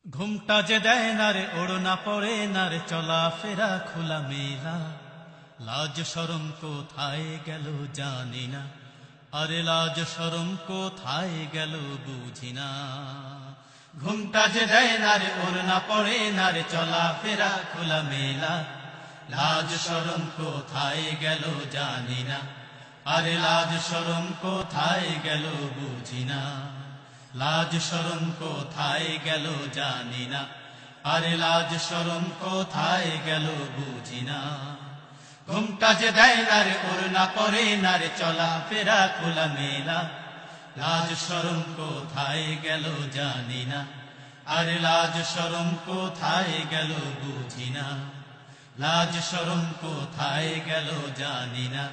ঘুমটা যে দেয় না রে, ওড়না পড়ে না রে, চলা ফেরা খোলা মেলা। লাজ শরম কোথায় গেল জানি না, আরে লাজ শরম কোথায় গেল বুঝি না। ঘুমটা যে দেয় না রে, ওড়না পড়ে না রে, চলা ফেরা খোলা মেলা। লাজ শরম কোথায় গেল জানি না, আরে লাজ শরম কোথায় গেল বুঝি না। লাজ শরম কোথায় গেল জানি না, আরে লাজ শরম কোথায় গেল বুঝি না। ঘুমটা যে দেয় না রে, ওড়না পড়ে না রে, চলা ফেরা খোলা মেলা। লাজ শরম কোথায় গেল জানি না, আরে লাজ শরম কোথায় গেল বুঝি না। লাজ শরম কোথায় গেল জানি না,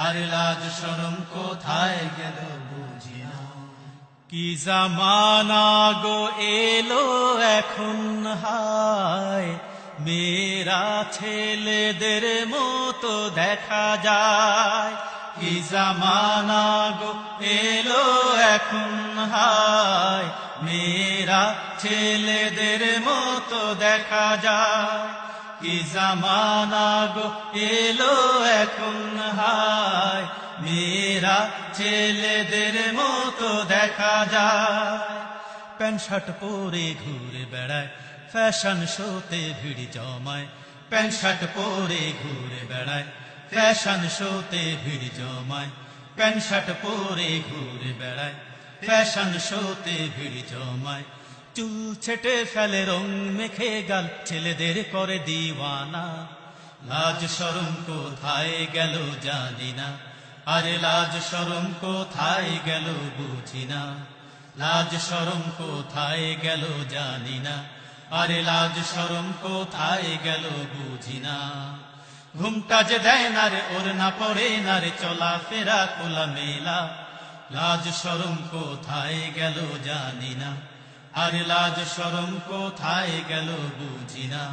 আরে লাজ শরম কোথায় গেল বুঝি না। কি জামানা গো এলো এখন, হায় মেয়েরা ছেলেদের মতো দেখা যায়। কি জামানা গো এলো এখন, হায় মেয়েরা ছেলেদের মতো দেখা যায়। কি জামানা গো এলো এখন, হায় মেয়েরা ছেলেদের মতো দেখা যায়। প্যান্ট শার্ট পরে ঘুরে বেড়ায়, ফ্যাশন শোতে ভিড় জমায়। প্যান্ট শার্ট পরে ঘুরে বেড়ায়, ফ্যাশন শোতে ভিড় জমায়। প্যান্ট শার্ট পরে ঘুরে বেড়ায়, ফ্যাশন শোতে ভিড় জমায়। চুল ছেটে ফেলে, রং মেখে গাল, ছেলেদের করে দিওয়ানা। লাজ শরম কোথায় গেল জানি না, আরে লাজ শরম কোথায় গেল বুঝি না। লাজ শরম কোথায় গেল জানি না, আরে লাজ শরম কোথায় গেল বুঝি না। ঘুমটা যে দেয় না রে, ওড়না পড়ে না রে, চলা ফেরা খোলা মেলা। লাজ শরম কোথায় গেল জানি না, আরে লাজ শরম কোথায় গেল বুঝি না।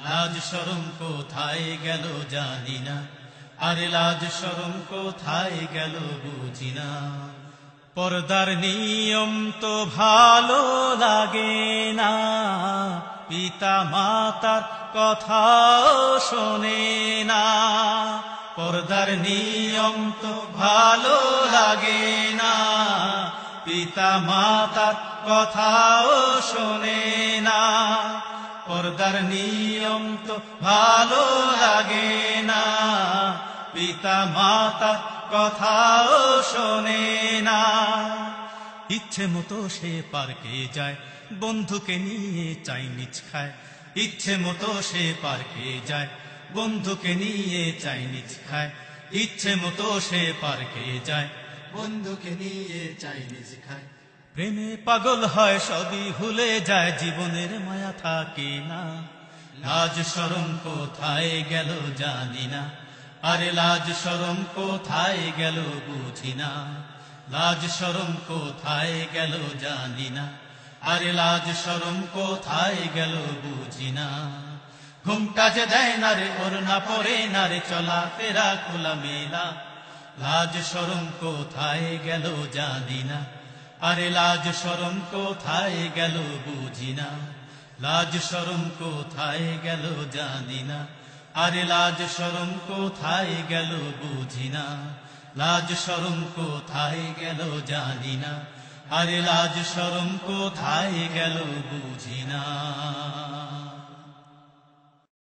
লাজ শরম কোথায় গেল জানি না, আরে লাজ শরম কোথায় গেল বুঝি না। পর্দার নিয়ম তো ভালো লাগে না, পিতা মাতার কথাও শোনে না। পর্দার নিয়ম তো ভালো লাগে না, পিতা মাতার কথাও শোনে না। পর্দার নিয়ম তো ভালো লাগে না, পিতা মাতার কথাও শোনে না। ইচ্ছে মতো সে পার্কে যায়, বন্ধুকে নিয়ে চাইনিজ খায়। ইচ্ছে মতো সে পার্কে যায়, বন্ধুকে নিয়ে চাইনিজ খায়। ইচ্ছে মতো সে পার্কে যায়, বন্ধুকে নিয়ে চাইনিজ খায়। প্রেমে পাগল হয়, সবই ভুলে যায়, জীবনের মায়া থাকে না। লাজ শরম কোথায় গেল জানি না, আরে লাজ শরম কোথায় গেল বুঝি না। লাজ শরম কোথায় গেল জানি না, আরে লাজ শরম কোথায় গেল বুঝি না। ঘুমটা যে দেয় না রে, ওড়না পড়ে না রে, চলা ফেরা খোলা মেলা। লাজ শরম কোথায় গেল জানি না, আরে লাজ শরম কোথায় গেল বুঝি না। লাজ শরম কোথায় গেল জানি না, আরে লাজ শরম কোথায় গেল বুঝি না। লাজ শরম কোথায় গেল জানি না, আরে লাজ শরম কোথায় গেল বুঝি না।